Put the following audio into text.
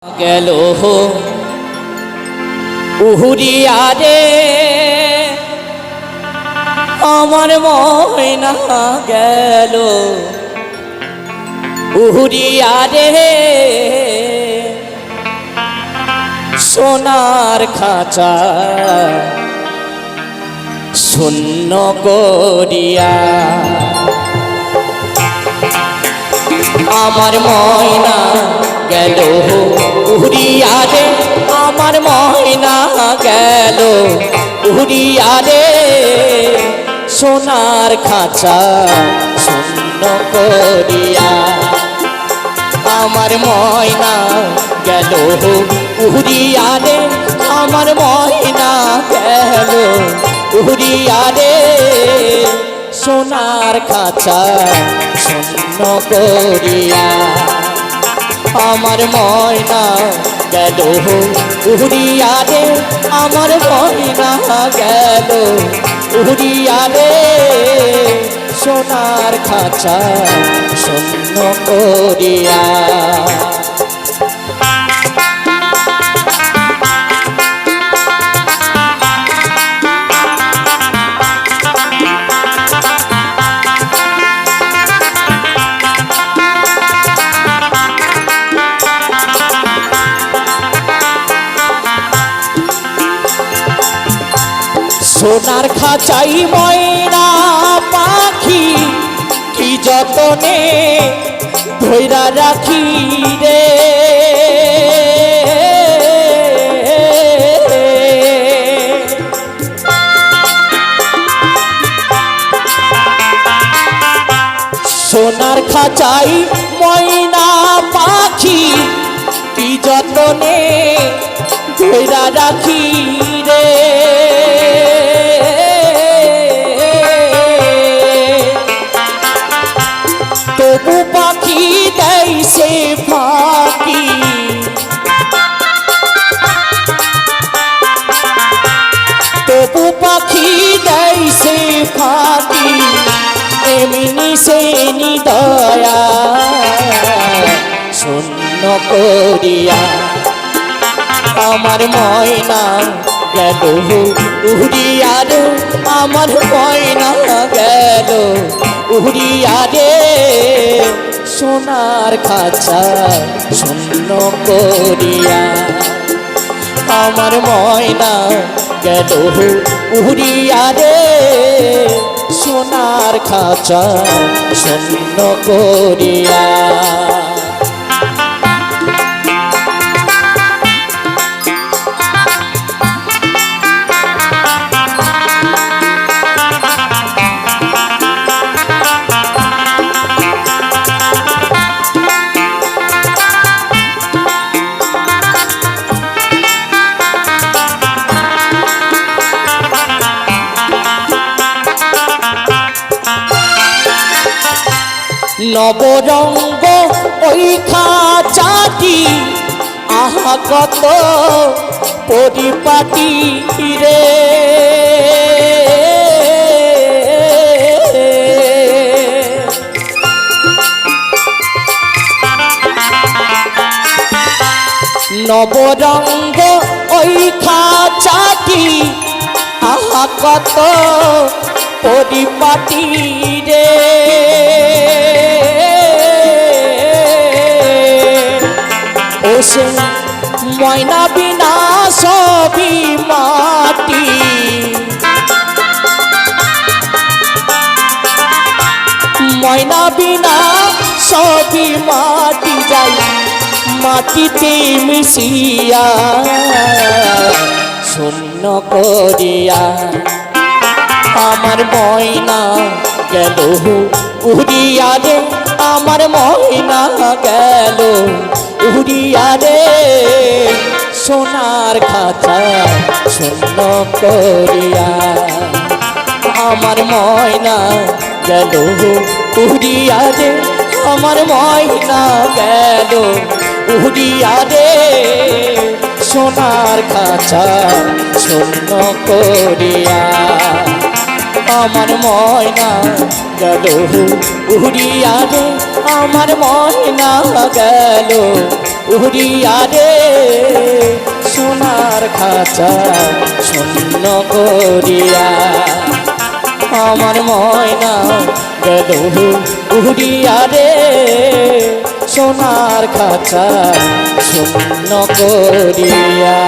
গেল উহুরিয়া রে আমার ময়না গেল উহুরিয়া রে সোনার খাঁচা শূন্য করিয়া আমার ময়না গেল উহুরিয়া রে আমার ময়না গেল উহুরিয়া রে সোনার খাঁচা শূন্য করিয়া আমার ময়না গেল উহুরিয়া রে আমার ময়না গেল উহুরিয়া রে সোনার খাঁচা শূন্য করিয়া আমার ময়না গেল উহুরিয়া রে আমার ময়না গেল উহুরিয়া রে সোনার খাঁচা শূন্য করিয়া সোনার খাঁচাই ময়না পাখি কি যতনে ধইরা রাখি রে সোনার খাঁচাই ময়না পাখি কি যতনে ধইরা রাখি রে তবু পাখি দেয় সে ফাঁকি তবু পাখি দেয় সে ফাঁকি এমনি সে নিদয়া শূন্য করিয়া আমার ময়না গেল উহুরিয়া রে আমার ময়না গেল উহুরিয়া রে সোনার খাঁচা শূন্য করিয়া আমার ময়না গেল উহুরিয়া রে সোনার খাঁচা শূন্য করিয়া নবরঙ্গ ওই খাঁচাটি আহা কত পরিপাটি রে নবরঙ্গ ওই খাঁচাটি আহা কত পরিপাটি রে ওসে ময়না বিনা সবই মাটি ময়না বিনা সবই মাটি যাই মাটিতে মিশিয়া শূন্য করিয়া আমার ময়না গেল উহুরিয়া রে আমার ময়না গেল উহুরিয়া রে সোনার খাঁচা শূন্য করিয়া আমার ময়না গেল উহুরিয়া রে আমার ময়না গেল উহুরিয়া রে সোনার খাঁচা শূন্য করিয়া আমার ময়না গেল উহুরিয়া রে আমার ময়না গেল উড়িয়া রে সোনার খাঁচা শূন্য করিয়া আমার ময়না গেল উড়িয়া রে সোনার খাঁচা শূন্য করিয়া।